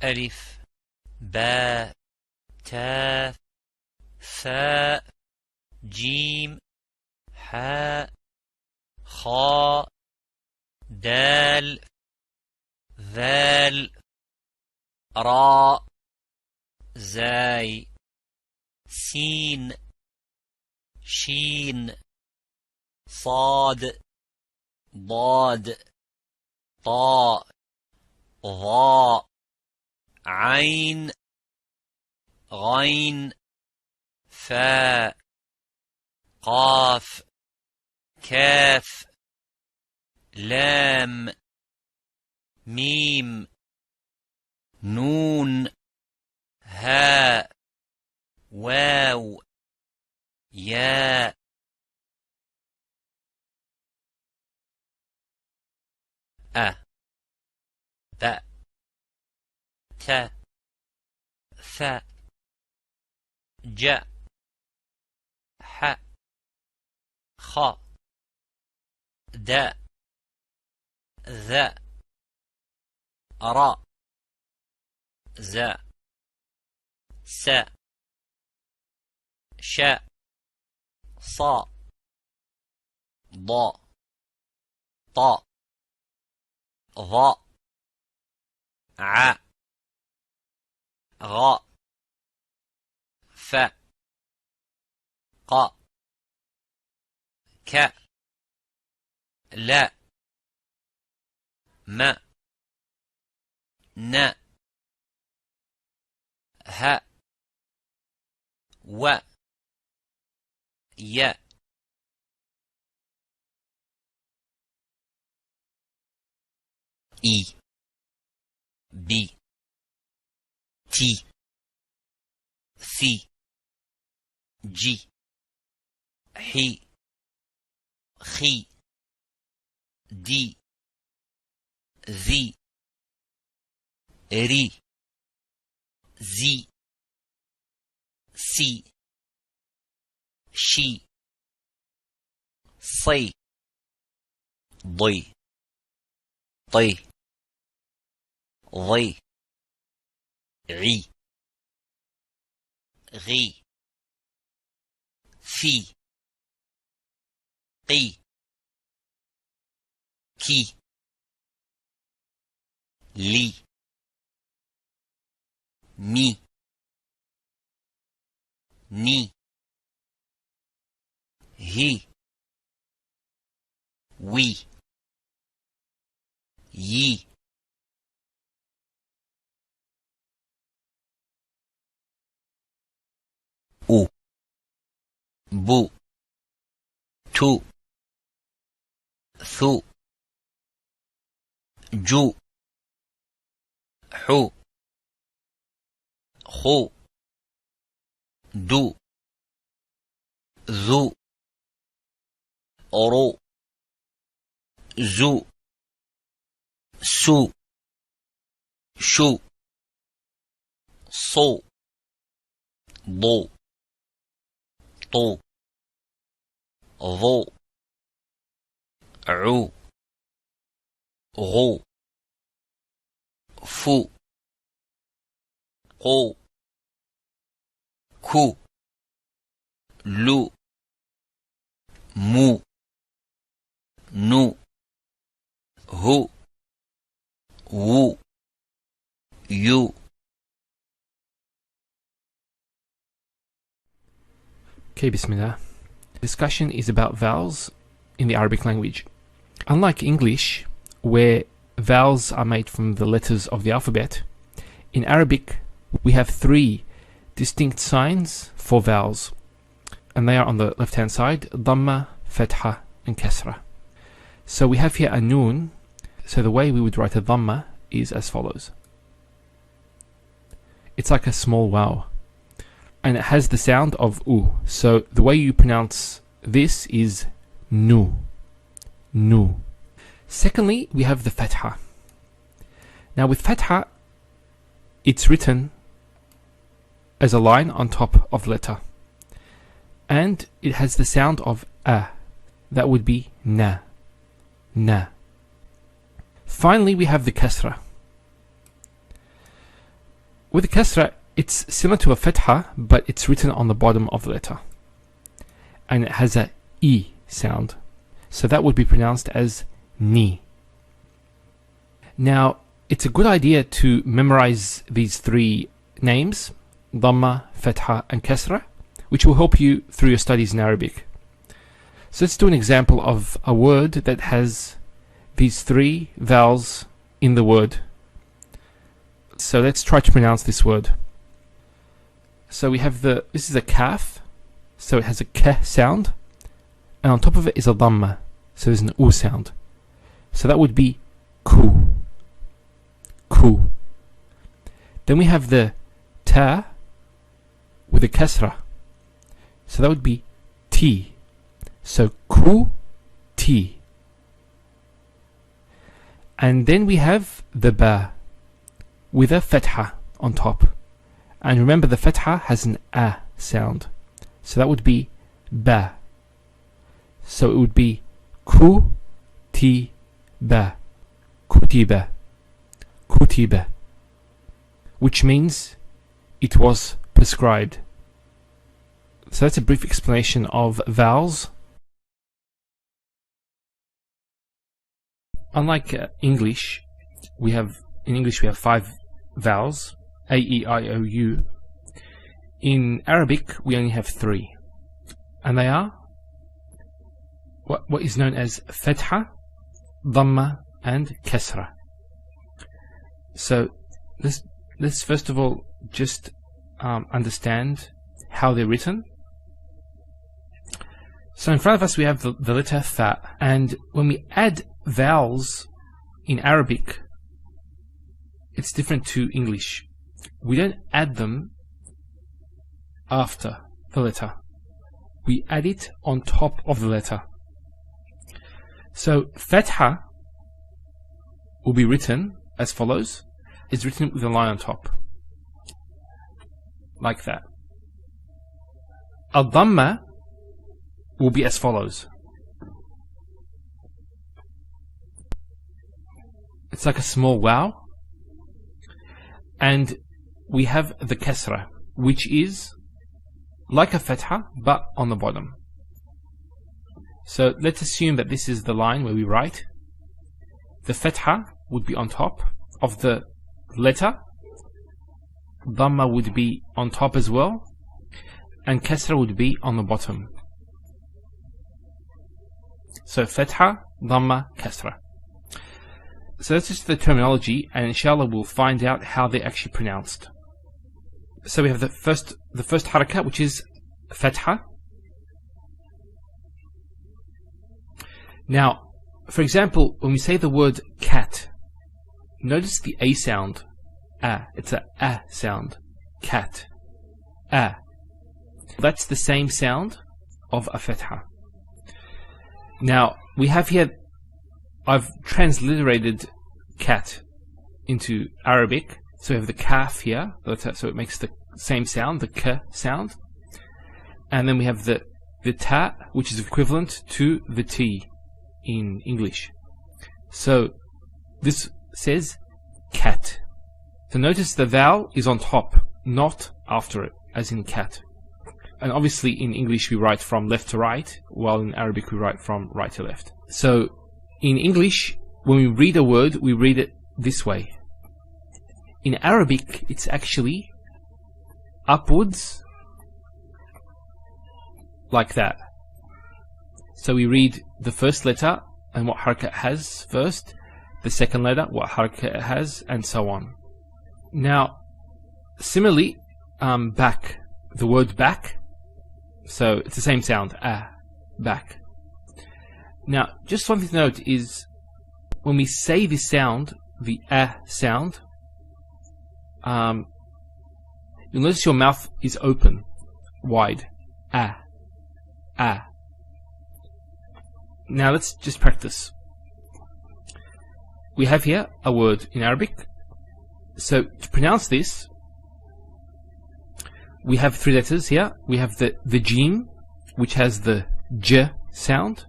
ألف باء تاء ثاء جيم حاء خاء دال ذال راء زاي سين شين صاد ضاد طاء ظاء عين غين فاء قاف كاف لام ميم نون هاء واو ياء باء تاء ثاء جاء حاء خاء داء ذاء راء زاء ساء شاء صاء ضاء طاء ظاء عاء غاء فاء قاء كاء لاء ماء ناء هاء واء ياء إي بي تي ثي جي حي خي دي ذي ري زي سي شي صي ضي طي ضي عي غي في قي كي لي مي ني هي وي يي أو بو تو ثو جو حو خو دو ذو رو زو سو شو صو ضو طو ضو عو غو فو قو كو لو مو نو هو وو يو. Okay, Bismillah. Discussion is about vowels in the Arabic language. Unlike English, where vowels are made from the letters of the alphabet, in Arabic we have three distinct signs for vowels, and they are on the left hand side: Dhamma, Fatha and Kasra. So we have here a noon. So the way we would write a Dhamma is as follows. It's like a small vowel, and it has the sound of U. So the way you pronounce this is Nu. Nu. Secondly, we have the Fatha. Now with Fatha, it's written as a line on top of the letter, and it has the sound of A. That would be Na. Na. Finally, we have the Kasra. With the kasra, it's similar to a fatha, but it's written on the bottom of the letter. And it has a E sound. So that would be pronounced as ni. Now, it's a good idea to memorize these three names, dhamma, fatha, and kasra, which will help you through your studies in Arabic. So let's do an example of a word that has these three vowels in the word. So let's try to pronounce this word. So we have this is a kaf, so it has a k sound, and on top of it is a dhamma, so there's an u sound. So that would be ku. Ku. Then we have the ta with a kasra, so that would be ti. So ku ti. And then we have the ba with a fatha on top. And remember, the fatha has an a sound. So that would be ba. So it would be ku ti ba. Kutiba. Kutiba. Which means it was prescribed. So that's a brief explanation of vowels. Unlike English, in English we have 5 vowels, A, E, I, O, U. In Arabic we only have 3, and they are what is known as fatha, dhamma, and kasra. So let's first of all just understand how they're written. So in front of us we have the letter fa, and when we add vowels in Arabic, it's different to English. We don't add them after the letter. We add it on top of the letter. So fatha will be written as follows. It's written with a line on top, like that. Al-dhamma will be as follows. It's like a small wow. And we have the kasra, which is like a fatha, but on the bottom. So let's assume that this is the line where we write. The fatha would be on top of the letter. Dhamma would be on top as well. And kasra would be on the bottom. So fatha, dhamma, kasra. So that's just the terminology, and inshallah we'll find out how they're actually pronounced. So we have the first harakah, which is fatha. Now, for example, when we say the word cat, notice the a sound. It's a sound. Cat. That's the same sound of a fatha. Now, we have here, I've transliterated cat into Arabic. So we have the kaf here, so it makes the same sound, the k sound. And then we have the ta, which is equivalent to the t in English. So this says cat. So notice the vowel is on top, not after it, as in cat. And obviously in English we write from left to right, while in Arabic we write from right to left. So in English, when we read a word, we read it this way. In Arabic, it's actually upwards, like that. So we read the first letter and what harakah it has first, the second letter, what harakah it has, and so on. Now, similarly, back, the word back, so it's the same sound, back. Now, just something to note is, when we say this sound, the sound, you'll notice your mouth is open, wide. Now let's just practice. We have here a word in Arabic. So to pronounce this, we have 3 letters here. We have the jim, which has the j sound.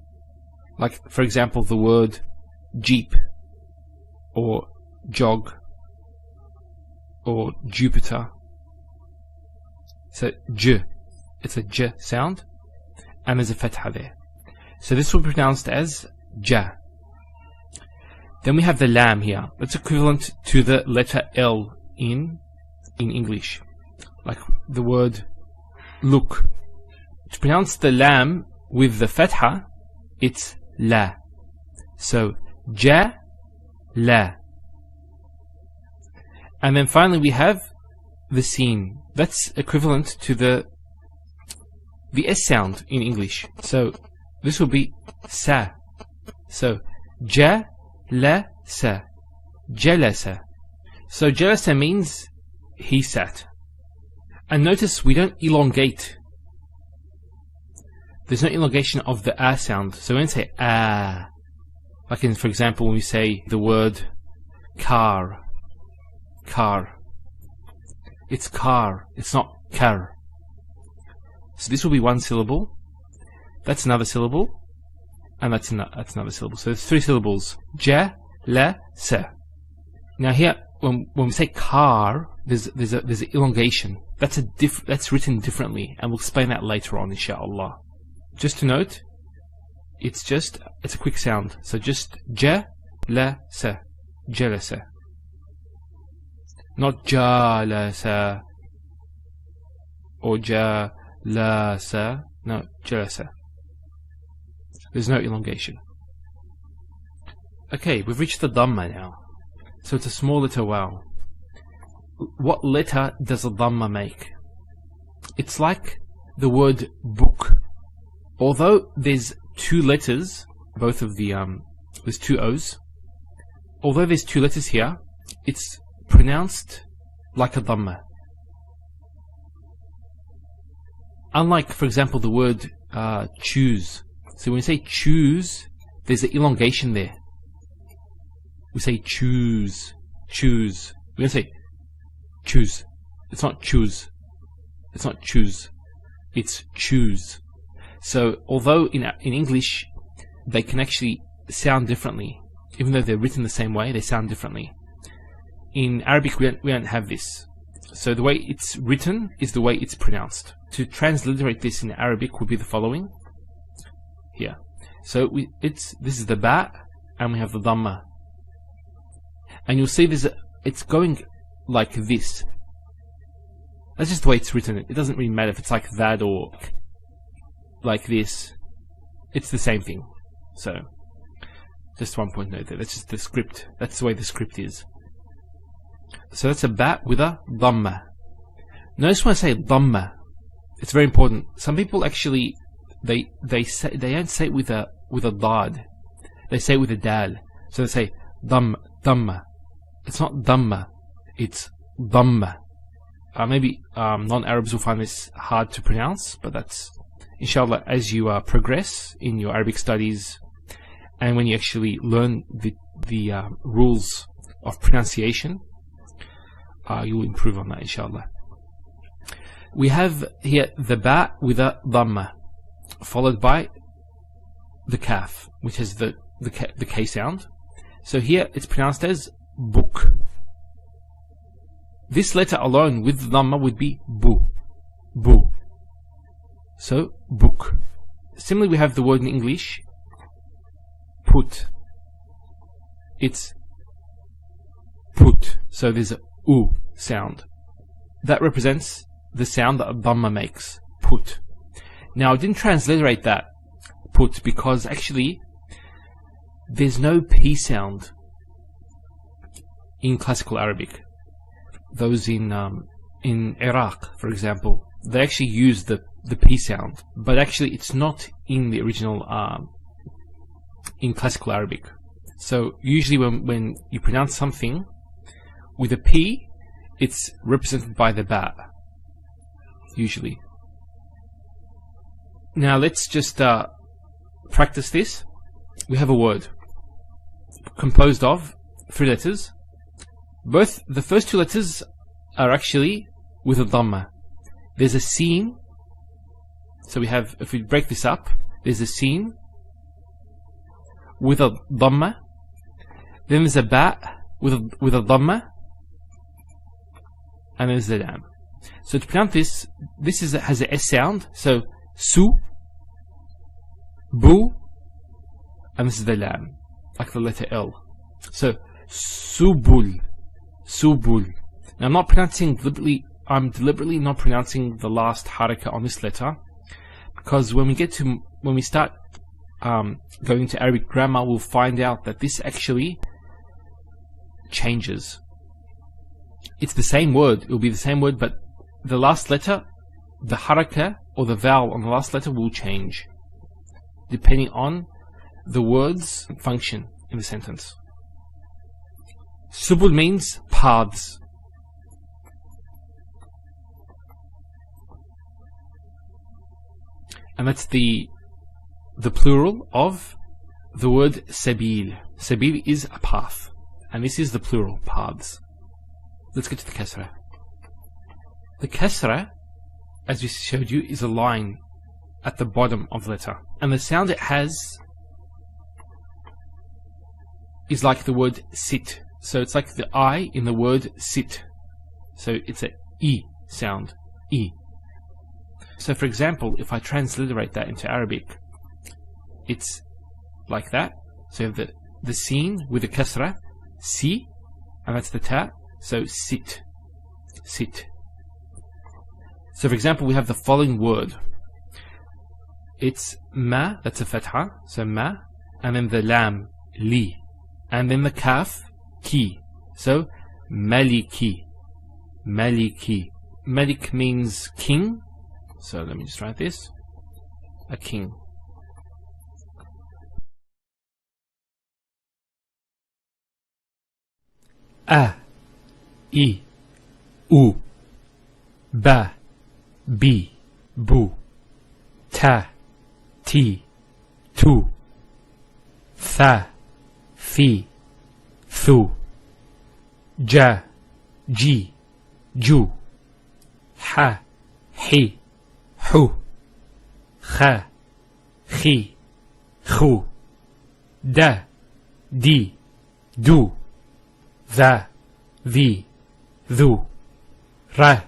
Like, for example, the word jeep or jog. or Jupiter. So J, it's a J sound, and there's a fatha there. So this will be pronounced as Ja. Then we have the lam here. That's equivalent to the letter L in English. Like the word look. To pronounce the lam with the fatha, it's la. So Ja, la. And then finally we have the sin. That's equivalent to the S sound in English. So this will be sa. So ja, la, sa. Jalasa. So jalasa means he sat. And notice we don't elongate. There's no elongation of the a sound. So we don't say ah. Like in, for example, when we say the word car. Car. It's car. It's not car. So this will be one syllable. That's another syllable. And that's another syllable. So there's three syllables. Ja, la, sa. Now here, when we say car, there's an elongation. That's written differently, and we'll explain that later on, inshallah. Just to note, it's a quick sound. So just ja, la, sa. Jalasa. Not jalasa or jalasa. No, jalasa. There's no elongation. Okay, we've reached the dhamma now. So it's a small letter waw. What letter does a dhamma make? It's like the word book. Although there's two letters, both of the there's two O's. Although there's two letters here, it's pronounced like a dhamma. Unlike, for example, the word choose. So when we say choose, there's an elongation there. We say choose, choose. We don't say choose. It's not choose. It's not choose. It's choose. So although in English they can actually sound differently, even though they're written the same way, they sound differently. In Arabic we don't have this. So the way it's written is the way it's pronounced. To transliterate this in Arabic would be the following. Here. So this is the ba, and we have the dhamma. And you'll see it's going like this. That's just the way it's written. It doesn't really matter if it's like that or like this. It's the same thing. So, just one point note there. That's just the script. That's the way the script is. So that's a ba with a dhamma. Notice when I say dhamma, it's very important. Some people actually they don't say it with a dad. They say it with a dal. So they say dhamma. It's not dhamma. It's dhamma. Maybe non-Arabs will find this hard to pronounce, but that's, inshallah, as you progress in your Arabic studies and when you actually learn the rules of pronunciation, you will improve on that, inshallah. We have here the ba with a dhamma, followed by the kaf, which is the K sound. So here it's pronounced as book. This letter alone with the dhamma would be bu. Bu. So, book. Similarly, we have the word in English, put. It's put. So there's a u sound. That represents the sound that a dhamma makes. Put. Now, I didn't transliterate that, put, because actually there's no P sound in classical Arabic. Those in Iraq, for example, they actually use the P sound, but actually it's not in the original in classical Arabic. So usually when you pronounce something with a P, it's represented by the ba. Usually. Now let's just practice this. We have a word composed of 3 letters. Both the first 2 letters are actually with a dhamma. There's a sin. So we have, if we break this up, there's a sin with a dhamma. Then there's a ba with a dhamma. and there's the lam. So to pronounce this has a S sound. So su, bu, and this is the lam, like the letter L. So subul, subul. Now I'm deliberately not pronouncing the last haraka on this letter, because when we start going to Arabic grammar, we'll find out that this actually changes. It's the same word, it will be the same word, but the last letter, the haraka or the vowel on the last letter will change depending on the word's function in the sentence. Subul means paths. And that's the plural of the word sabil. Sabil is a path, and this is the plural, paths. Let's get to the kasra. The kasra, as we showed you, is a line at the bottom of the letter, and the sound it has is like the word sit. So it's like the I in the word sit. So it's a E sound, E. So for example, if I transliterate that into Arabic, it's like that. So you have the sin with the kasra, si, and that's the ta, so sit, sit. So for example, we have the following word. It's ma, that's a fatha, so ma, and then the lam, li, and then the kaf, ki, so maliki, maliki. Malik means king, so let me just write this, a king. A, I, U, ba, bi, bu, ta, ti, tu, tha, fi, thu, ja, ji, ju, ha, hi, hu, kha, khi, khu, da, di, du, tha, vi, thu, ra,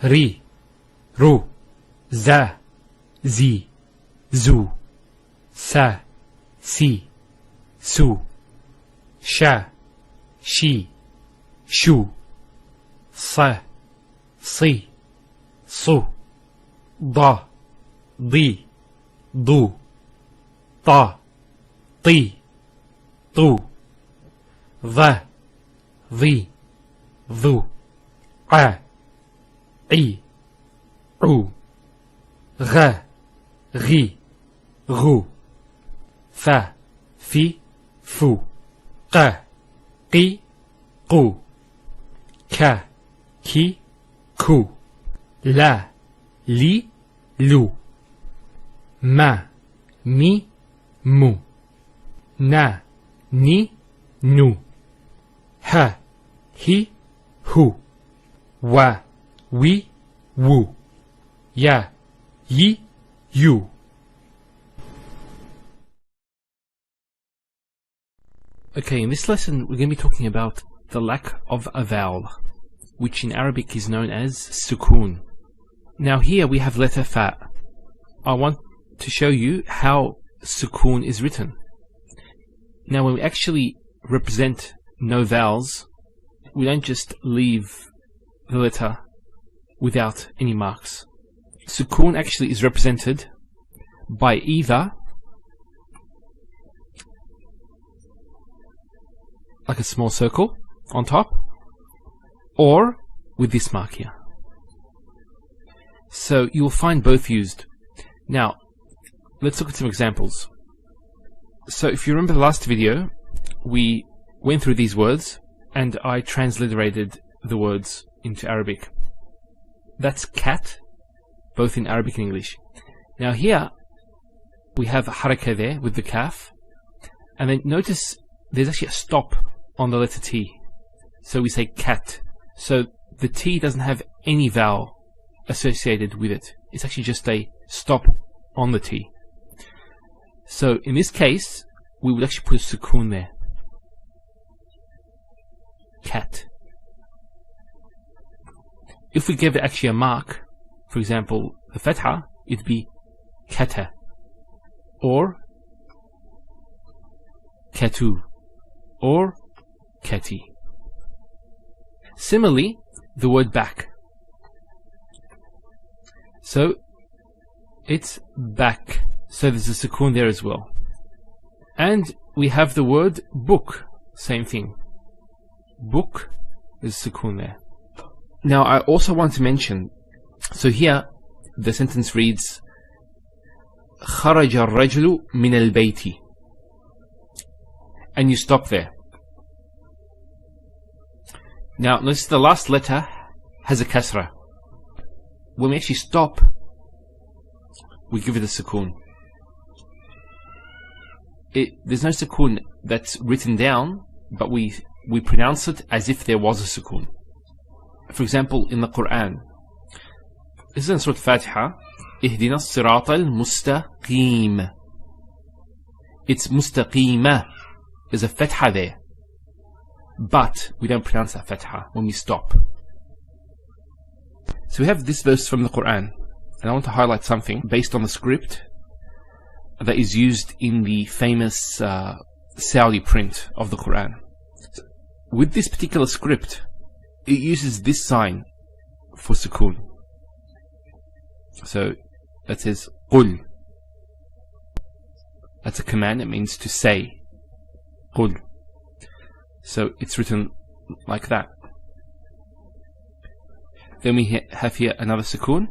ri, ru, za, zi, zu, sa, si, su, sha, shi, shu, sa, si, su, da, di, du, ta, ti, tu, tha, vi, thu, a, i, u, gha, ghi, gu, fa, fi, fu, qa, qi, qu, ka, ki, ku, la, li, lu, ma, mi, mu, na, ni, nu, ha, hi, hu, wa, wi, wu, ya, yi, you. Okay, in this lesson we're going to be talking about the lack of a vowel, which in Arabic is known as sukoon. Now here we have letter fa. I want to show you how sukoon is written. Now when we actually represent no vowels, we don't just leave the letter without any marks. Sukoon actually is represented by either like a small circle on top, or with this mark here. So you will find both used. Now, let's look at some examples. So if you remember the last video, we went through these words, and I transliterated the words into Arabic. That's cat, both in Arabic and English. Now here, we have a haraka there with the kaf, and then notice there's actually a stop on the letter T. So we say cat. So the T doesn't have any vowel associated with it. It's actually just a stop on the T. So in this case, we would actually put a sukoon there. Cat. if we give it actually a mark, for example, the fatha, it'd be kata, or katu, or kati. Similarly, the word back. So, it's back. So there's a sukoon there as well. And we have the word book. Same thing. Book, there's sukoon there. Now, I also want to mention, so here, the sentence reads, خرج الرجل من البيت. And you stop there. Now, notice the last letter has a kasra. When we actually stop, we give it a sukoon. There's no sukoon that's written down, but we pronounce it as if there was a sukoon. For example, in the Quran, this is in Surah Fatiha, اهدنا الصراط المستقيم. It's mustaqima. There's a fatha there. But we don't pronounce that fatha when we stop. So we have this verse from the Quran, and I want to highlight something based on the script that is used in the famous Saudi print of the Quran. With this particular script, it uses this sign for sukoon. So that says قل. That's a command. It means to say. قل. So it's written like that. Then we have here another sukoon,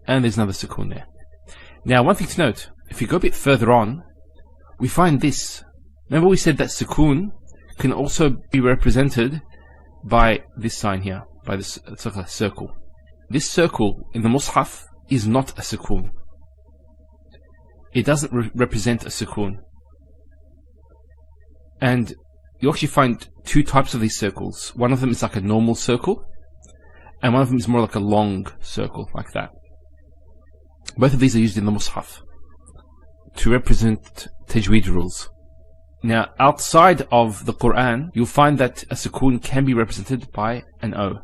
and there's another sukoon there. Now, one thing to note, if you go a bit further on, we find this. Remember we said that sukoon can also be represented by this sign here, by this circle. This circle in the Mus'haf is not a sukoon. It doesn't represent a sukoon. And you actually find two types of these circles. One of them is like a normal circle, and one of them is more like a long circle, like that. Both of these are used in the Mus'haf to represent tajweed rules. Now, outside of the Quran, you'll find that a sukoon can be represented by an O.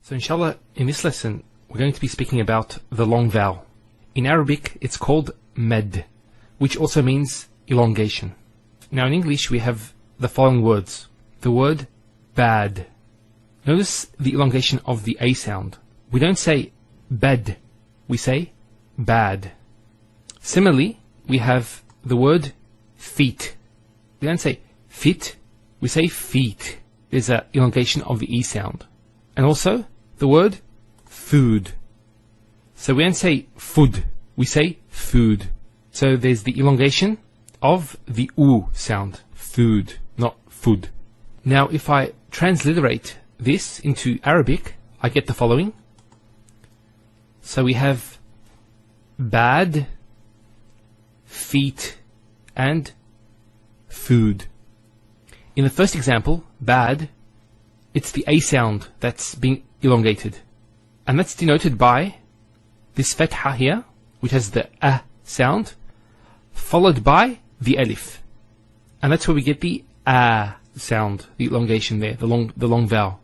So inshallah, in this lesson, we're going to be speaking about the long vowel. In Arabic, it's called med, which also means elongation. Now in English, we have the following words. The word bad. Notice the elongation of the A sound. We don't say bed, we say bad. Similarly, we have the word feet. We don't say fit, we say feet. There's an elongation of the E sound. And also, the word food. So we don't say food, we say food. So there's the elongation of the U sound. Food, not food. Now if I transliterate this into Arabic, I get the following. So we have bad, feet, and food. In the first example, bad, it's the A sound that's being elongated. And that's denoted by this fatha here, which has the A sound, followed by the alif. And that's where we get the A sound, the elongation there, the long vowel.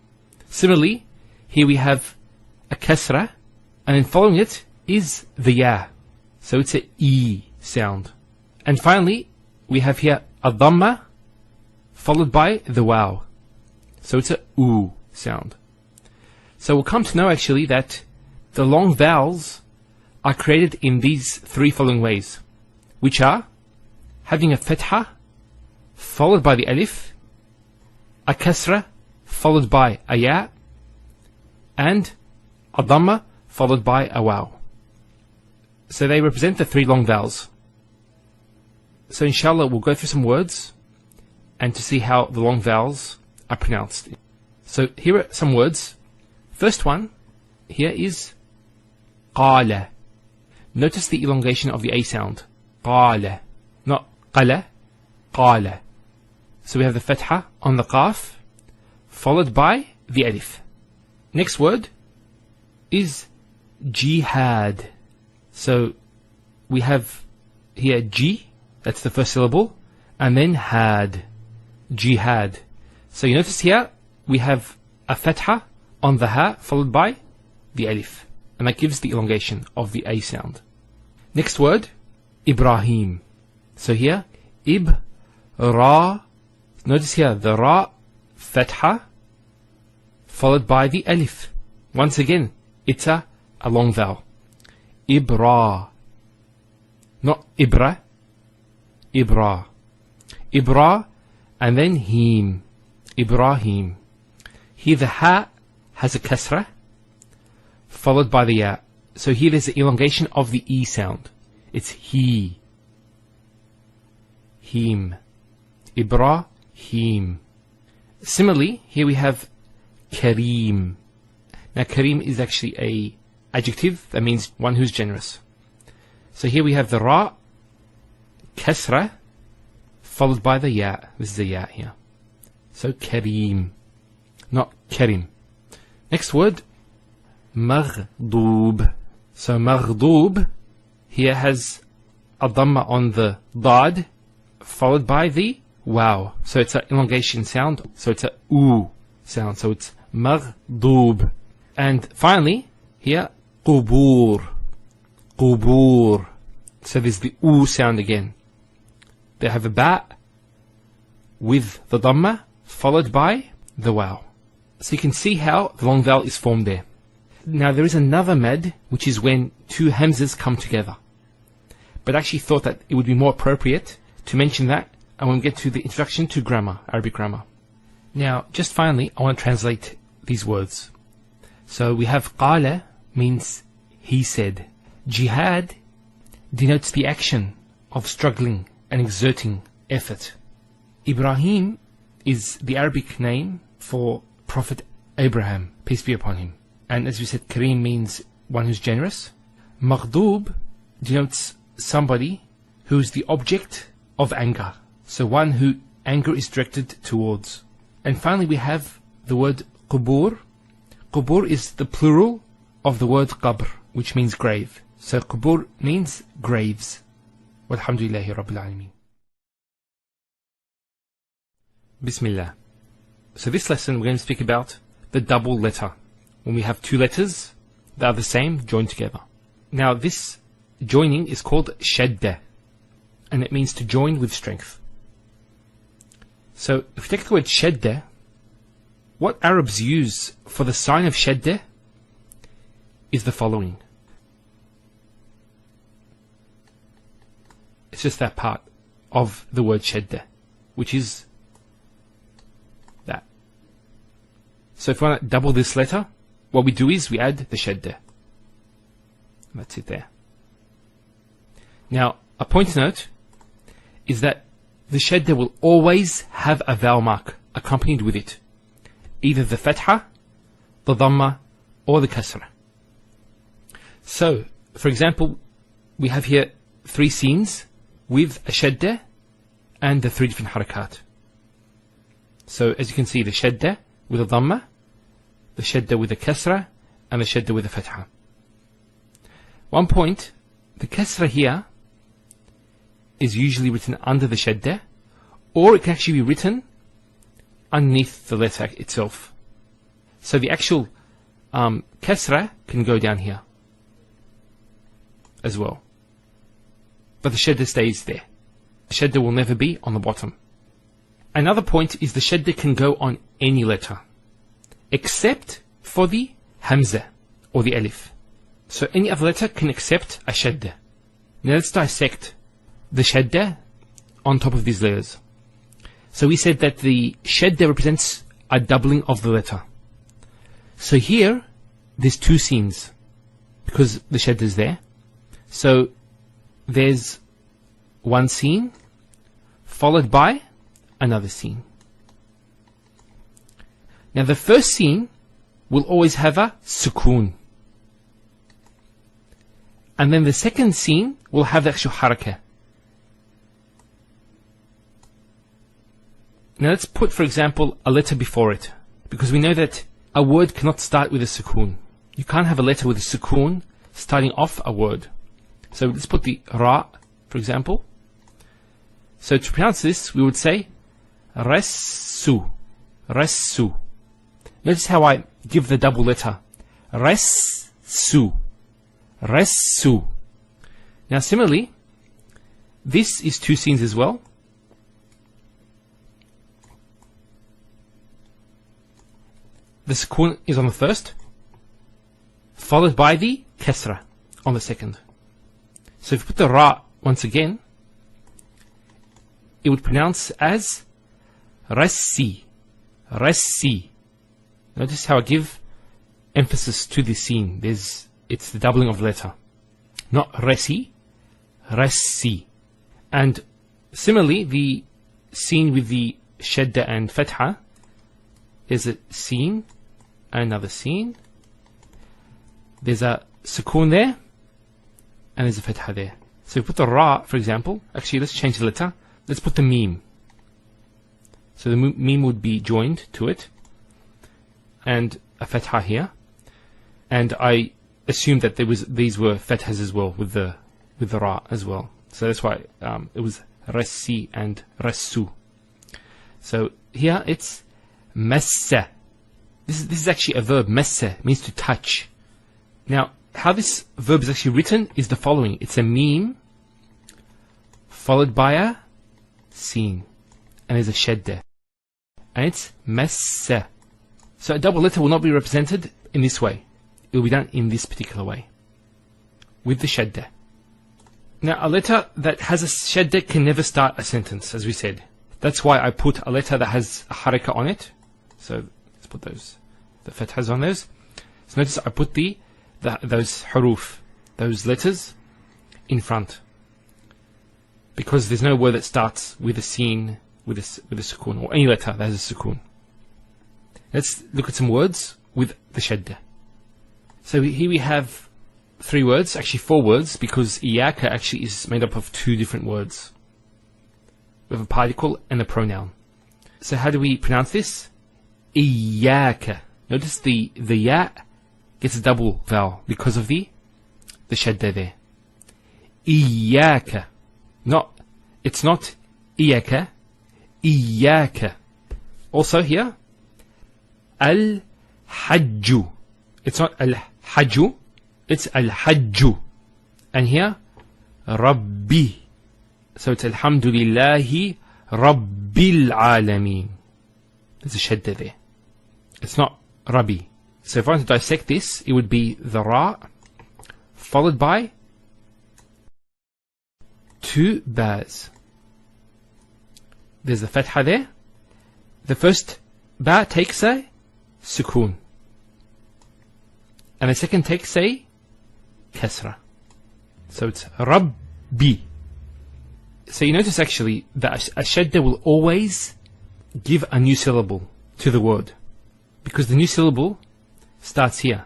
Similarly, here we have a kasra, and then following it is the ya. So it's a E sound. And finally, we have here a dhamma, followed by the waw. So it's a U sound. So we'll come to know actually that the long vowels are created in these three following ways, which are having a fatha, followed by the alif, a kasra, followed by a ya, and a dhamma, followed by a waw. So they represent the three long vowels. So inshallah we'll go through some words and to see how the long vowels are pronounced. So here are some words. First one here is qala. Notice the elongation of the A sound. Qala. Not qala, qala. So we have the fatha on the qaf, followed by the alif. Next word is jihad. So we have here G, that's the first syllable, and then had, jihad. So you notice here we have a fatha on the ha followed by the alif, and that gives the elongation of the a sound. Next word, Ibrahim. So here, ra. Notice here the ra fatha followed by the alif. Once again, it's a long vowel. Ibra. Not ibra. Ibra. Ibra and then him. Ibrahim. Here the ha has a kasra followed by the ya. So here there's the elongation of the e sound. It's he. Him. Ibrahim. Similarly, here we have Kareem. Now Kareem is actually a adjective that means one who's generous. So here we have the ra, kasra, followed by the ya. This is the ya here. So Kareem, not Karim. Next word, Maghdoob. So Maghdoob here has a dhamma on the dad, followed by the wow. So it's an elongation sound. So it's a oo sound. So it's Maghdoob. And finally, here, Qubur. Qubur. So there's the oo sound again. They have a ba with the dhamma followed by the wow. So you can see how the long vowel is formed there. Now there is another mad, which is when two hamzas come together. But I actually thought that it would be more appropriate to mention that and when we get to the introduction to grammar, Arabic grammar. Now, just finally, I want to translate these words. So we have qala means he said. Jihad denotes the action of struggling and exerting effort. Ibrahim is the Arabic name for Prophet Abraham, peace be upon him. And as we said, Kareem means one who's generous. Maghdoob denotes somebody who is the object of anger. So one who anger is directed towards. And finally we have the word qubur. Qubur is the plural of the word qabr, which means grave. So qubur means graves. Walhamdulillahi Rabbil Alameen. Bismillah. So this lesson we're going to speak about the double letter. When we have two letters that are the same joined together. Now this joining is called shadda, and it means to join with strength. So if we take the word shadda, what Arabs use for the sign of shadda is the following. It's just that part of the word shadda, which is that. So if we want to double this letter, what we do is we add the shadda. That's it there. Now, a point to note is that the shadda will always have a vowel mark accompanied with it. Either the fatha, the dhamma, or the kasra. So, for example, we have here three scenes with a shadda and the three different harakat. So, as you can see, the shadda with a dhamma, the shadda with a kasra, and the shadda with a fatha. One point, the kasra here is usually written under the shadda, or it can actually be written underneath the letter itself. So the actual kasra can go down here as well. But the shadda stays there. The shadda will never be on the bottom. Another point is the shadda can go on any letter, except for the hamza or the alif. So any other letter can accept a shadda. Now let's dissect the shadda on top of these letters. So we said that the shadda represents a doubling of the letter. So here, there's two scenes, because the shadda is there. So there's one scene, followed by another scene. Now the first scene will always have a sukoon. And then the second scene will have the actual harakah. Now let's put, for example, a letter before it, because we know that a word cannot start with a sukoon. You can't have a letter with a sukoon starting off a word. So let's put the ra, for example. So to pronounce this, we would say resu, Resu. Notice how I give the double letter. Resu. Resu. Now similarly, this is two scenes as well. The sukun is on the first, followed by the kasra on the second. So if you put the ra once again, it would pronounce as Rassi. Rassi. Notice how I give emphasis to this scene. It's the doubling of the letter. Not Resi, Rassi. And similarly, the scene with the Shadda and Fatha, there's a scene, another scene. There's a Sukun there, and there's a Fatha there. So if we put the Ra, for example, actually let's change the letter. Let's put the Mim. So the Mim would be joined to it, and a Fatha here. And I assumed that these were Fathas as well, with the Ra as well. So that's why it was Rassi and Rassu. So here it's Massa. This is actually a verb. Massa means to touch. Now, how this verb is actually written is the following. It's a meme followed by a sin, and there's a shadda, and it's massa. So a double letter will not be represented in this way. It will be done in this particular way, with the shadda. Now, a letter that has a shadda can never start a sentence, as we said. That's why I put a letter that has a haraka on it. So let's put the fathas on those. So notice I put those huruf, those letters, in front, because there's no word that starts with a sin, with a sukun, or any letter that has a sukun. Let's look at some words with the shadda. So here we have 3 words, actually 4 words, because iyaka actually is made up of 2 different words. We have a particle and a pronoun. So how do we pronounce this? Iyaka. Notice the ya gets a double vowel because of the shadda there. Iyaka. It's not iyaka. Iyaka. Also here, al-hajju. It's not al-hajju, it's al-hajju. And here, Rabbi. So it's Alhamdulillahi Rabbil Alameen. There's a shadda there. It's not Rabbi. So if I want to dissect this, it would be the Ra followed by 2 Bas. There's the Fatha there. The first Ba takes a Sukun, and the second takes a Kasra. So it's Rabbi. So you notice actually that a shadda will always give a new syllable to the word, because the new syllable starts here.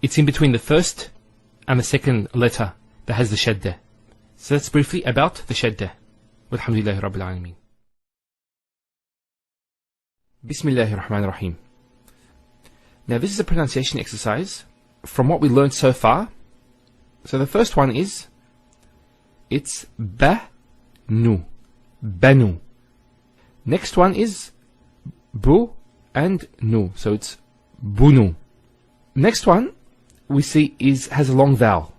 It's in between the first and the second letter that has the shadda. So that's briefly about the shadda. Walhamdulillahi Rabbil Alameen. Bismillahir Rahmanir Rahim. Now this is a pronunciation exercise from what we learned so far. So the first one is, it's ba-nu. Banu. Next one is bu and nu. So it's bunu. Next one we see has a long vowel.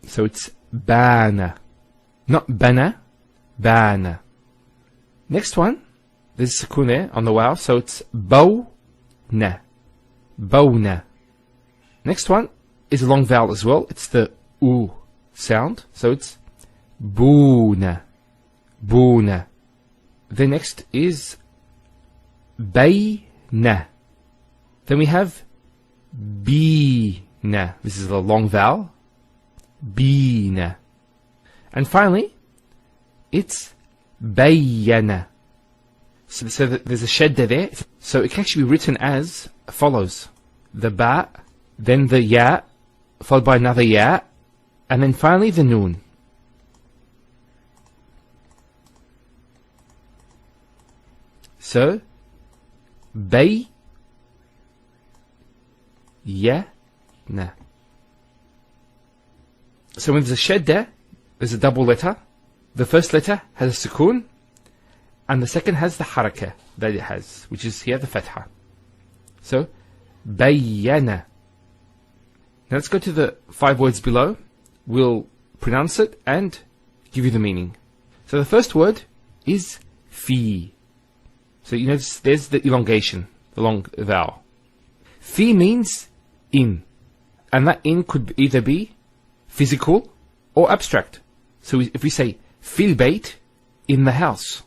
So it's bana. Not bana, bana. Next one, there's sukun there on the vowel, so it's bawna. Bawna. Next one is a long vowel as well. It's the u sound, so it's Buna. Buna. The next is Bayna. Then we have Bina. This is a long vowel. Bina. And finally, it's Bayyana. So there's a shadda there. So it can actually be written as follows. The ba, then the ya, followed by another ya, and then finally the noon. So, bay, ya, na. So when there's a shadda, there's a double letter. The first letter has a sukun, and the second has the harakah that it has, which is here the fatha. So, bayyana. Now let's go to the 5 words below. We'll pronounce it and give you the meaning. So the first word is fi. So you notice there's the elongation, the long vowel. Fi means in. And that in could either be physical or abstract. So if we say fil bayt, in the house.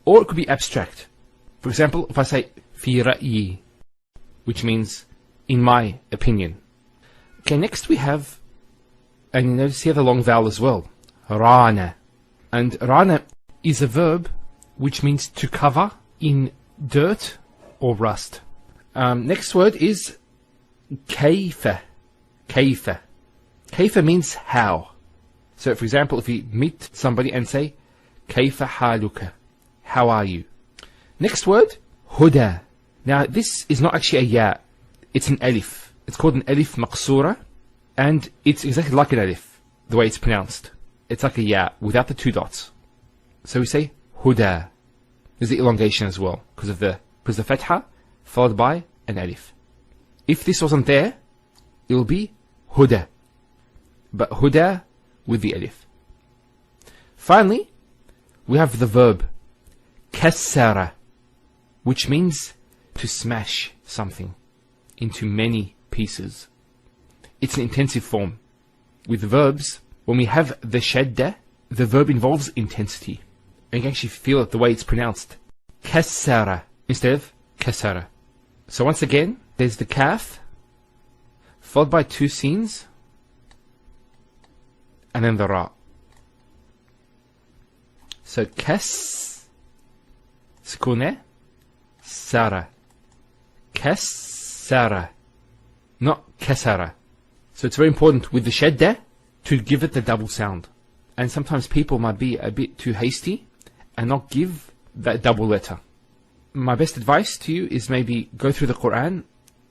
Or it could be abstract. For example, if I say fi ra'yi, which means in my opinion. Okay, next we have, and you notice here the long vowel as well, rana. And rana is a verb which means to cover in dirt or rust. Next word is kayfa. Kayfa. Kayfa means how. So for example, if you meet somebody and say, kayfa haluka, how are you? Next word, huda. Now this is not actually a ya, it's an alif. It's called an alif maqsura, and it's exactly like an alif, the way it's pronounced. It's like a ya, without the 2 dots. So we say huda. There's the elongation as well, because the fatha followed by an alif. If this wasn't there, it will be huda. But huda with the alif. Finally, we have the verb kassara, which means to smash something into many pieces. It's an intensive form. With verbs, when we have the shadda, the verb involves intensity. And you can actually feel it the way it's pronounced. Kassara instead of kassara. So once again, there's the kaf, followed by 2 scenes, and then the ra. So kas, skune, sara. Kassara, not kasara. So it's very important with the shadda to give it the double sound. And sometimes people might be a bit too hasty and not give that double letter. My best advice to you is maybe go through the Quran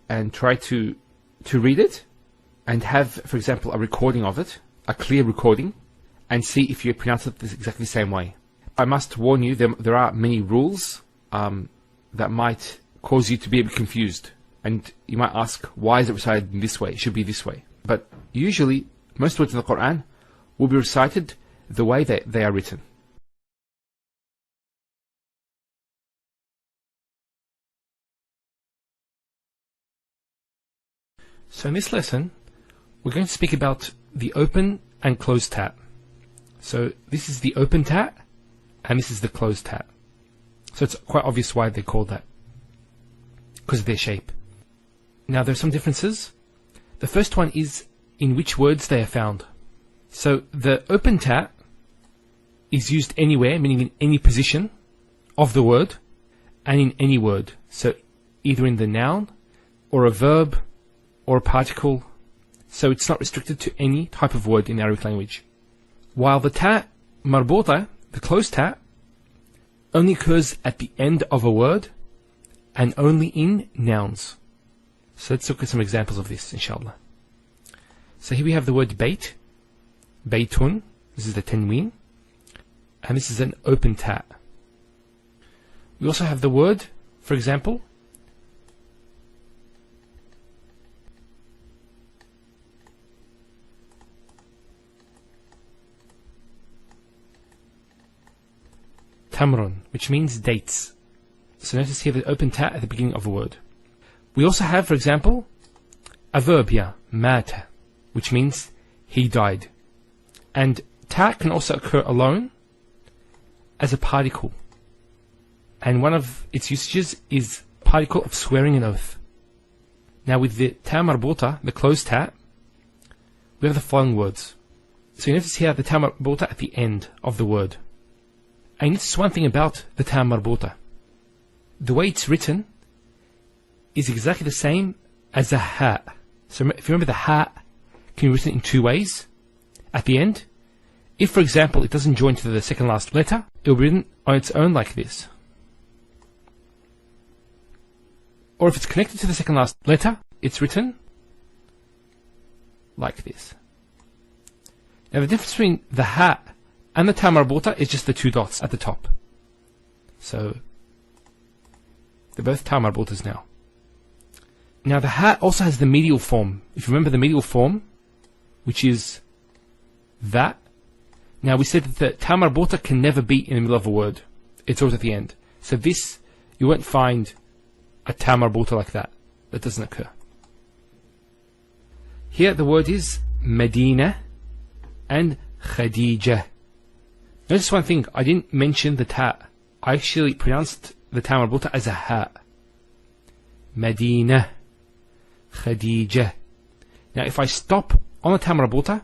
and try to read it and have, for example, a recording of it, a clear recording, and see if you pronounce it exactly the same way. I must warn you, there are many rules that might cause you to be a bit confused. And you might ask, why is it recited in this way? It should be this way. But usually, most words in the Quran will be recited the way that they are written. So in this lesson, we're going to speak about the open and closed ta. So this is the open ta, and this is the closed ta. So it's quite obvious why they're called that, because of their shape. Now there are some differences. The first one is in which words they are found. So the open ta is used anywhere, meaning in any position of the word, and in any word. So either in the noun, or a verb, or a particle. So it's not restricted to any type of word in the Arabic language. While the ta marbota, the closed ta, only occurs at the end of a word, and only in nouns. So let's look at some examples of this, inshallah. So here we have the word bayt, baytun, this is the tanween, and this is an open ta. We also have the word, for example, tamrun, which means dates. So notice here the open ta at the beginning of a word. We also have, for example, a verb here, mata, which means he died. And ta can also occur alone as a particle. And one of its usages is particle of swearing an oath. Now with the ta marbota, the closed ta, we have the following words. So you notice here the ta marbota at the end of the word. And notice one thing about the ta marbota. The way it's written is exactly the same as a ha. So if you remember, the ha can be written in 2 ways. At the end, if for example it doesn't join to the second last letter, it will be written on its own like this. Or if it's connected to the second last letter, it's written like this. Now the difference between the ha and the ta marbota is just the 2 dots at the top. So they're both ta marbutas now. Now the ha also has the medial form. If you remember the medial form, which is that. Now we said that the ta marbuta can never be in the middle of a word. It's always at the end. So this, you won't find a ta marbuta like that. That doesn't occur. Here the word is Medina and Khadija. Notice one thing, I didn't mention the ta. I actually pronounced the ta marbuta as a ha. Medina, Khadija. Now if I stop on the ta marbuta,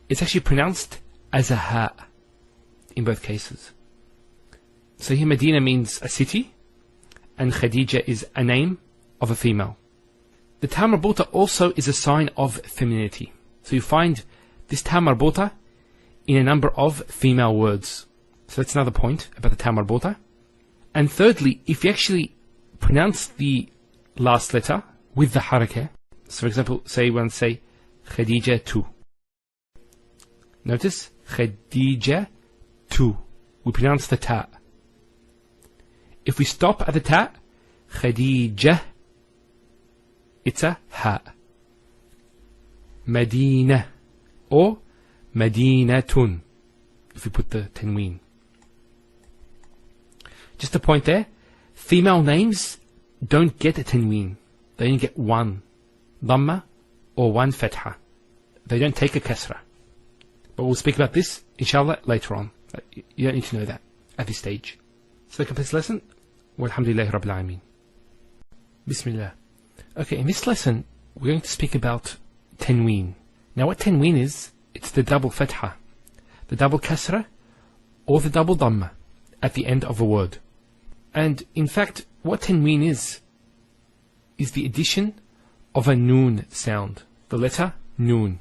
it's actually pronounced as a ha in both cases. So here Medina means a city, and Khadija is a name of a female. The ta marbuta also is a sign of femininity. So you find this ta marbuta in a number of female words. So that's another point about the ta marbuta. And thirdly, if you actually pronounce the last letter with the harakah, so for example, say when say Khadija 2. Notice Khadija 2. We pronounce the ta. If we stop at the ta, Khadija, it's a ha. Medina or Madinatun, if we put the tanween. Just a point there, female names don't get a tanween. They only get one dhamma or one fatha. They don't take a kasra. But we'll speak about this, inshallah, later on. You don't need to know that at this stage. So the complete lesson, walhamdulillahi rabbil alameen. Bismillah. Okay, in this lesson, we're going to speak about tanween. Now what tanween is, it's the double fatha, the double kasra, or the double dhamma at the end of a word. And in fact, what tanween is the addition of a noon sound, the letter noon.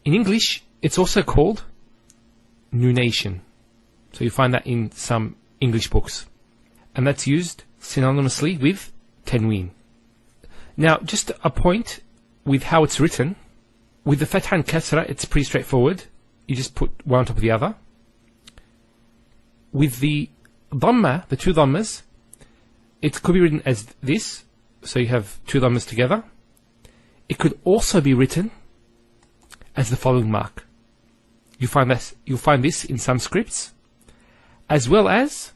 In English, it's also called noonation. So you find that in some English books. And that's used synonymously with tanween. Now, just a point with how it's written. With the fatha and kasra, it's pretty straightforward. You just put one on top of the other. With the dhamma, the two dhammas, it could be written as this. So you have two dhammas together. It could also be written as the following mark. You'll find this in some scripts, as well as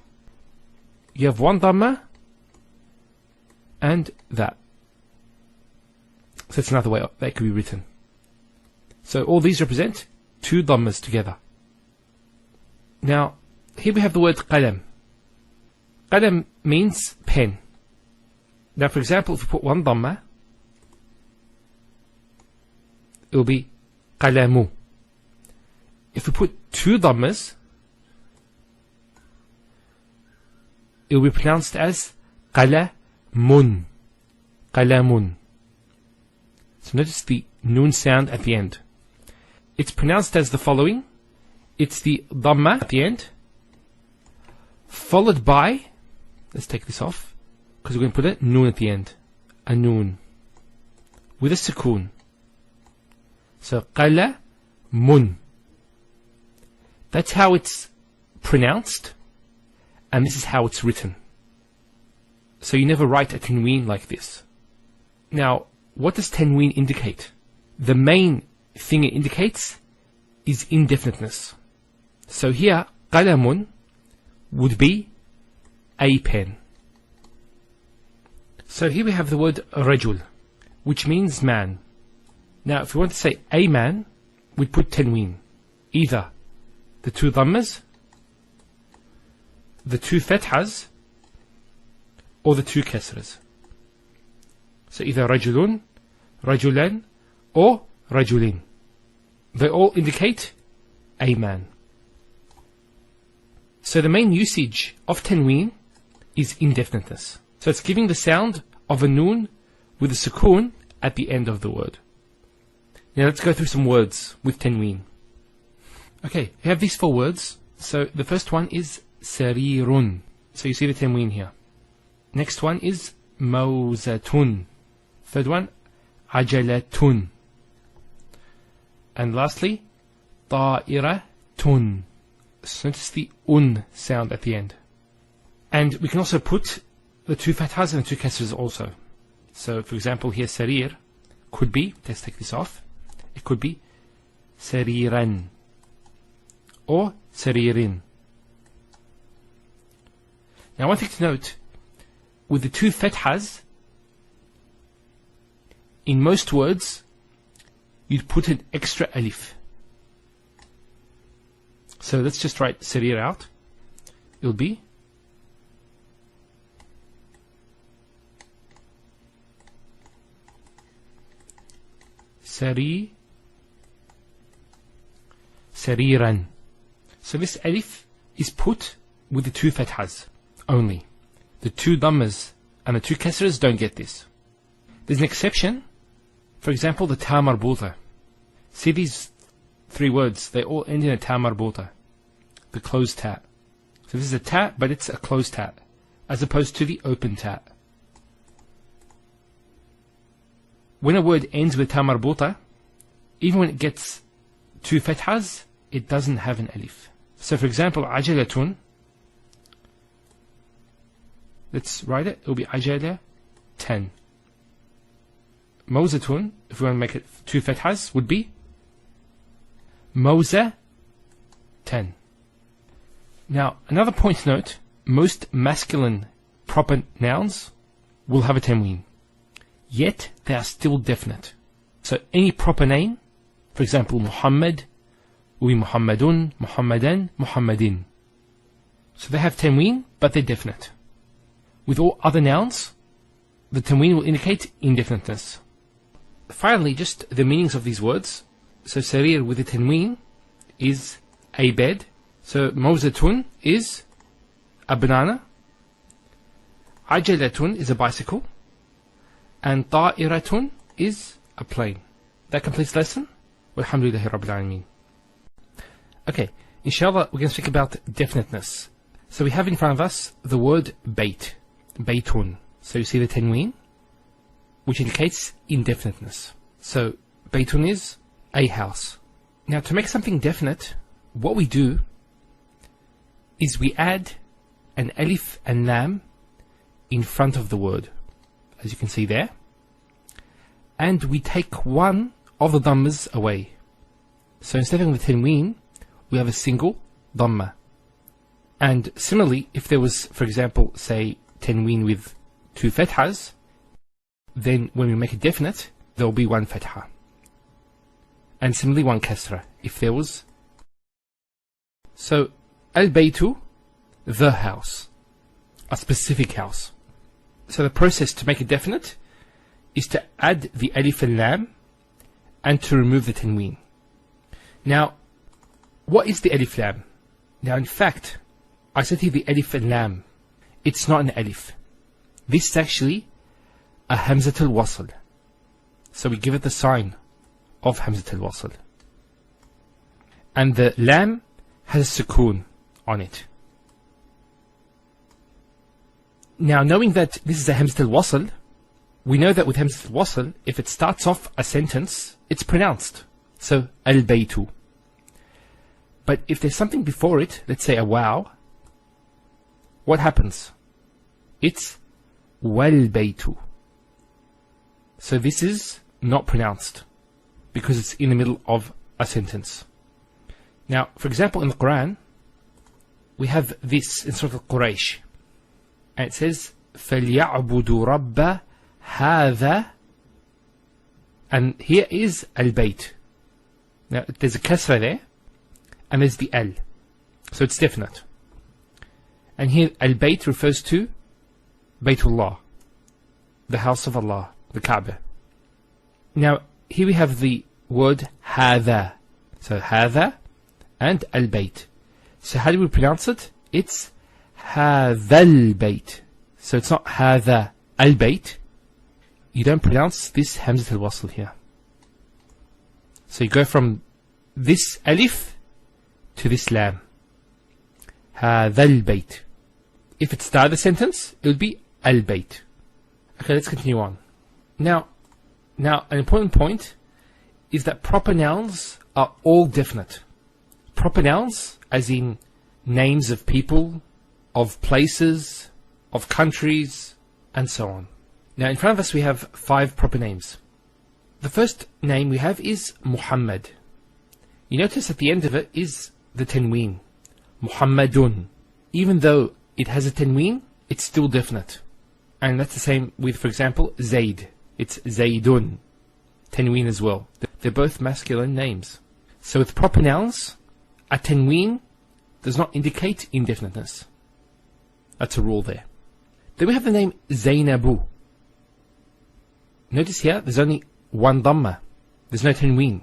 you have one dhamma and that. So that's another way that could be written. So all these represent two dhammas together. Now, here we have the word qalam. Qalam means pen. Now, for example, if we put one dhamma, it will be qalamu. If we put two dhammas, it will be pronounced as qalamun. Qalamun. So notice the noon sound at the end. It's pronounced as the following. It's the dhamma at the end, followed by, let's take this off, because we're going to put a noon at the end. A noon. With a sukoon. So, qalamun. That's how it's pronounced, and this is how it's written. So you never write a tanween like this. Now, what does tanween indicate? The main thing it indicates is indefiniteness. So here, qalamun would be a pen. So here we have the word rajul, which means man. Now, if we want to say a man, we'd put tanween. Either the two dhammas, the two fathas, or the two kasras. So either rajulun, rajulan, or rajulin. They all indicate a man. So the main usage of tanween is indefiniteness. So it's giving the sound of a noon with a sukoon at the end of the word. Now let's go through some words with tanween. Okay, we have these four words. So the first one is sarirun. So you see the tanween here. Next one is mawzatun. Third one, ajalatun. And lastly, ta'iratun. So notice the un sound at the end. And we can also put the two fathas and the two kasras also. So for example here sarir could be, let's take this off, it could be sariran or saririn. Now one thing to note, with the two fathas, in most words you'd put an extra alif. So let's just write sarir out. It'll be sariran. So this alif is put with the two fathas only. The two dhammas and the two kasras don't get this. There's an exception. For example, the ta marbuta. See these three words, they all end in a ta marbuta, the closed ta. So this is a ta, but it's a closed ta, as opposed to the open ta. When a word ends with ta marbuta, even when it gets two fathas, it doesn't have an alif. So for example, ajalatun, let's write it, it'll be ajala 10. Mawzatun, if we want to make it two fathas, would be Mawza 10. Now, another point to note, most masculine proper nouns will have a tanween, yet they are still definite. So any proper name, for example, Muhammad, will be Muhammadun, Muhammadan, Muhammadin. So they have tanween, but they're definite. With all other nouns, the tanween will indicate indefiniteness. Finally, just the meanings of these words. So sarir with the tanween is a bed. So mawzatun is a banana. Ajalatun is a bicycle. And ta'iratun is a plane. That completes the lesson. Walhamdulillahi Rabbil Alameen. Okay, inshallah we're going to speak about definiteness. So we have in front of us the word bayt, baytun. So you see the tanween, which indicates indefiniteness. So baytun is a house. Now to make something definite, what we do is we add an alif and lam in front of the word, as you can see there, and we take one of the dhammas away. So instead of the tanween, we have a single dhamma. And similarly, if there was, for example, say tanween with two fathas, then when we make it definite, there will be one fatha. And similarly one kasra, if there was. So, al-baytu, the house, a specific house. So the process to make it definite is to add the alif and lam and to remove the tanween. Now, what is the alif lam? Now in fact, I said here the alif and lam. It's not an alif. This is actually a hamzat al-wasl. So we give it the sign of hamzat al-wasl. And the lam has a sukoon on it. Now knowing that this is a hamzat al-wasl, we know that with hamzat al-wasl, if it starts off a sentence, it's pronounced. So, al-baytu. But if there's something before it, let's say a waw, what happens? It's wal-baytu. So this is not pronounced because it's in the middle of a sentence. Now, for example, in the Quran, we have this in Surah Al-Quraysh, and it says, فَلْيَعْبُدُوا رَبَّ هَذَا, and here is al-bayt. Now, there's a kasra there, and there's the al, so it's definite. And here, al-bayt refers to Baytullah, the house of Allah, the Kaaba. Now, here we have the word هذا. So, هذا and al-bayt. So, how do we pronounce it? It's هذا البيت. So, it's not هذا al-bayt. You don't pronounce this hamzat al-wasl here. So, you go from this alif to this lam. هذا البيت. If it started the sentence, it would be al-bayt. Okay, let's continue on. Now, an important point is that proper nouns are all definite. Proper nouns, as in names of people, of places, of countries, and so on. Now in front of us we have 5 proper names. The first name we have is Muhammad. You notice at the end of it is the tanween, Muhammadun. Even though it has a tanween, it's still definite. And that's the same with, for example, Zayd. It's Zaydun. Tanween as well. They're both masculine names. So with proper nouns, a tanween does not indicate indefiniteness. That's a rule there. Then we have the name Zainabu. Notice here, there's only one dhamma. There's no tanween.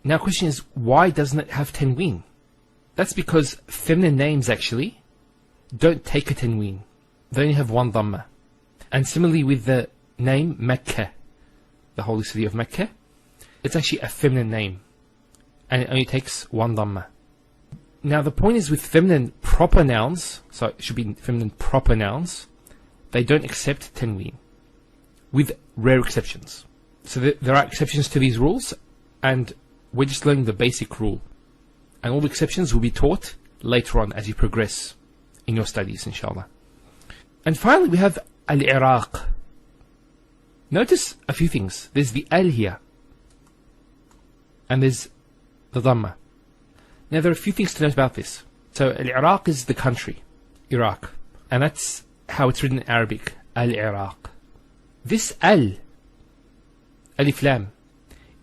Now question is, why doesn't it have tanween? That's because feminine names actually don't take a tanween. They only have one dhamma. And similarly with the name Mecca, the holy city of Mecca, it's actually a feminine name. And it only takes one dhamma. Now the point is with feminine proper nouns, so it should be feminine proper nouns, they don't accept tanween. With rare exceptions. So there are exceptions to these rules, and we're just learning the basic rule. And all the exceptions will be taught later on as you progress in your studies, inshallah. And finally we have Al-Iraq. Notice a few things. There's the Al here. And there's the Dhamma. Now there are a few things to note about this. So Al-Iraq is the country, Iraq. And that's how it's written in Arabic, Al-Iraq. This Al, Alif Lam,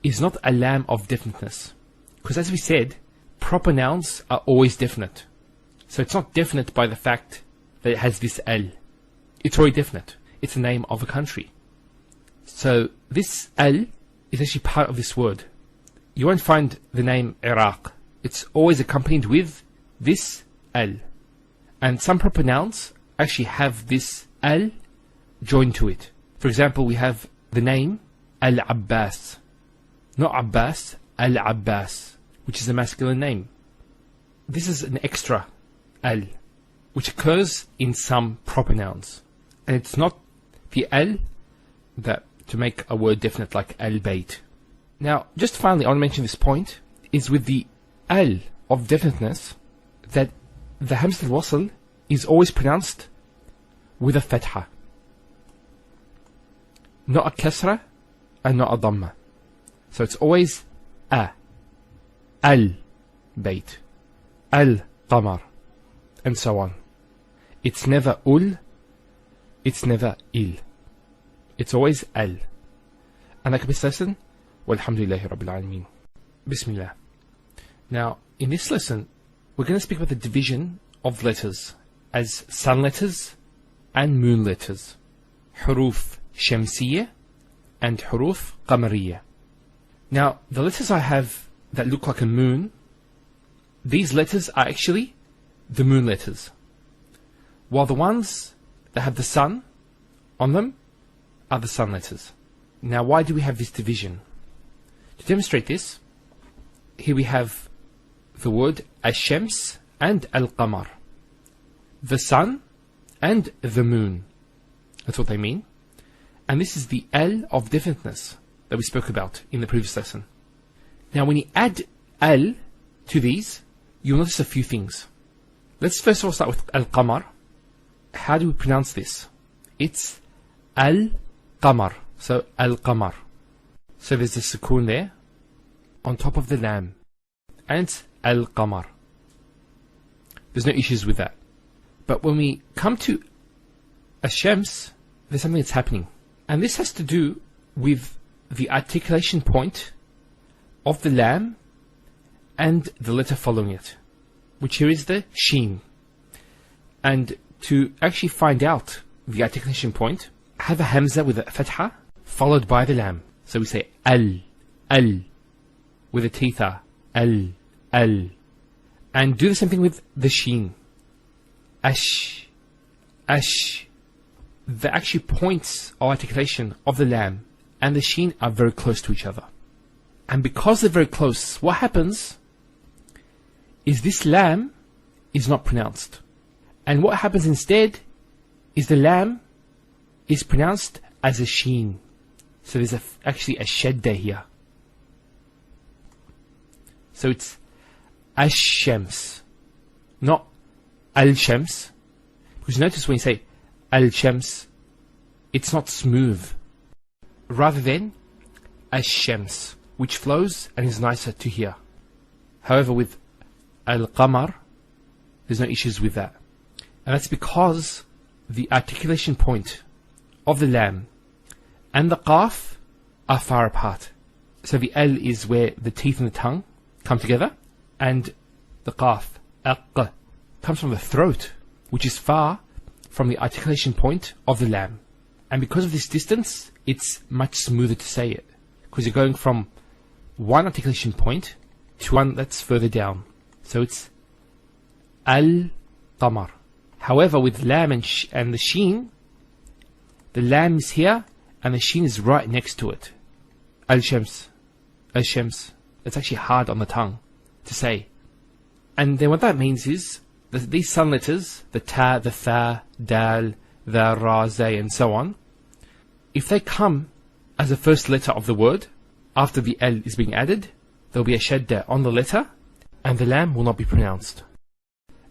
is not a lam of definiteness. Because as we said, proper nouns are always definite. So it's not definite by the fact that it has this Al. It's already definite. It's the name of a country. So this Al is actually part of this word. You won't find the name Iraq. It's always accompanied with this Al. And some proper nouns actually have this Al joined to it. For example, we have the name Al-Abbas. Not Abbas, Al-Abbas, which is a masculine name. This is an extra Al, which occurs in some proper nouns. And it's not the Al that to make a word definite like Al-Bayt. Now, just finally, I want to mention this point, is with the Al of definiteness, that the Hamzat al-Wasl is always pronounced with a fatha. Not a kasra and not a dhamma. So it's always a, al-bayt, al-qamar, and so on. It's never ul, it's never il. It's always al. And like this lesson, walhamdulillahi rabbil alameen. Bismillah. Now, in this lesson, we're going to speak about the division of letters as sun letters and moon letters. Huruf shamsiyya and huruf qamariyya. Now, the letters I have that look like a moon, these letters are actually the moon letters. While the ones that have the sun on them are the sun letters. Now, why do we have this division? To demonstrate this, here we have the word Ash-Shams and Al-Qamar. The sun and the moon. That's what they mean. And this is the Al of definiteness that we spoke about in the previous lesson. Now when you add Al to these, you'll notice a few things. Let's first of all start with Al-Qamar. How do we pronounce this? It's Al-Qamar. So Al-Qamar. So there's a sukoon there on top of the lam. And it's Al-Qamar. There's no issues with that. But when we come to Ash-Shams, there's something that's happening. And this has to do with the articulation point of the lam and the letter following it, which here is the sheen. And to actually find out the articulation point, have a hamza with a fatha followed by the lam. So we say al, with a titha, al. And do the same thing with the sheen. Ash. The actual points of articulation of the lam and the sheen are very close to each other. And because they're very close, what happens is this lam is not pronounced. And what happens instead is the lam is pronounced as a sheen. So there's actually a shadda here. So it's Ash-Shams, not al-shams. Because notice when you say al-shams, it's not smooth. Rather than ash-shams, which flows and is nicer to hear. However, with al-qamar, there's no issues with that. And that's because the articulation point of the lam and the qaf are far apart. So the al is where the teeth and the tongue come together, and the qaf, aq, comes from the throat, which is far from the articulation point of the lam. And because of this distance, it's much smoother to say it, because you're going from one articulation point to one that's further down. So it's al-qamar. However, with lam and the sheen, the lam is here and the sheen is right next to it. Al-shams. Al-shams. It's actually hard on the tongue to say. And then what that means is that these sun letters, the ta, the tha, dal, the ra, zay, and so on, if they come as the first letter of the word, after the al is being added, there'll be a shadda on the letter, and the lam will not be pronounced.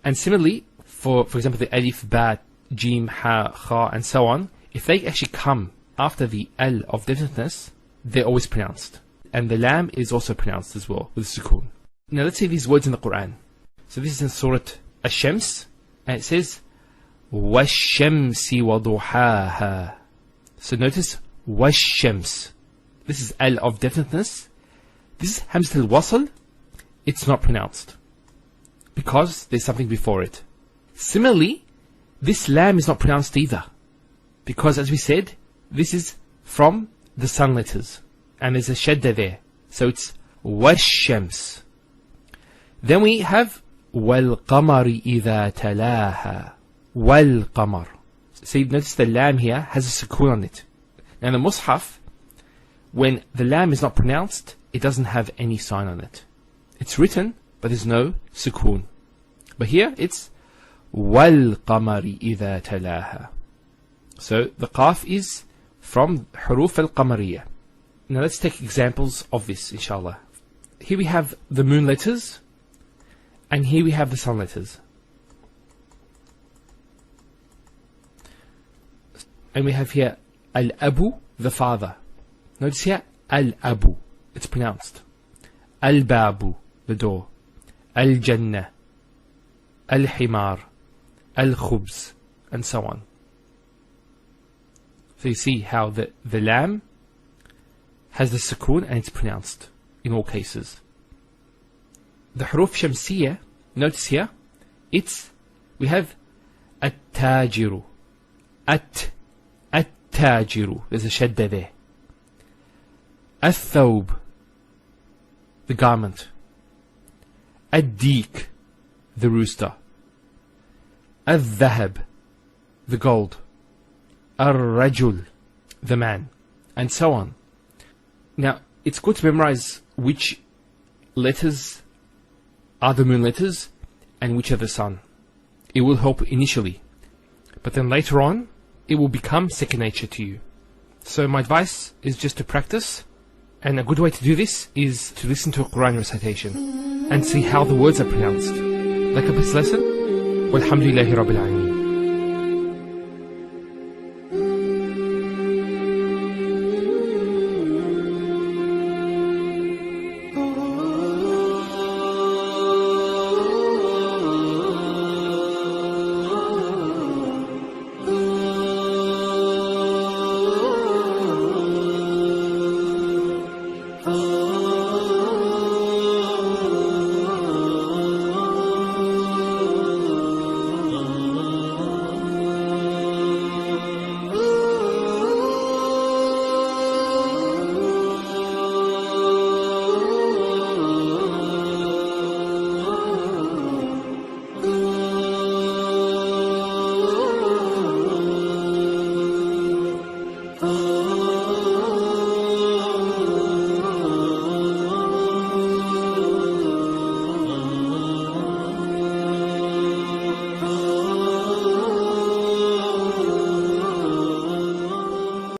And similarly, for example, the alif, ba, jim, ha, kha, and so on, if they actually come after the al of definiteness, they're always pronounced. And the lam is also pronounced as well, with sukoon. Now let's see these words in the Quran. So this is in Surah Ash-Shams, and it says, وَالشَّمْسِ وَضُحَاهَا. So notice, وَالشَّمْس. This is al of definiteness. This is hamzat al-wasl. It's not pronounced, because there's something before it. Similarly, this lam is not pronounced either, because as we said, this is from the sun letters, and there's a shadda there, so it's wash-shams. Then we have wal-qamari idha talaha. Wal-qamar. So you notice the lam here has a sukoon on it. Now in the mushaf, when the lam is not pronounced, it doesn't have any sign on it. It's written, but there's no sukoon. But here it's wal-qamari idha talaha. So the qaf is from huruf al-qamariyah. Now let's take examples of this, inshallah. Here we have the moon letters, and here we have the sun letters. And we have here al-abu, the father. Notice here al-abu, it's pronounced. Al-babu, the door. Al-jannah, al-himar, al-khubz, and so on. So you see how the lam has the sukoon and it's pronounced in all cases. The huruf shamsiyah, notice here, we have at-tajiru. At-tajiru, there's a shadda there. Al-thawb, the garment. Ad-deek, the rooster. Al-dhahab, the gold. Ar-rajul, the man, and so on. Now, it's good to memorize which letters are the moon letters and which are the sun. It will help initially, but then later on, it will become second nature to you. So my advice is just to practice, and a good way to do this is to listen to a Quran recitation and see how the words are pronounced. Like a best lesson, walhamdulillahi rabbil alameen.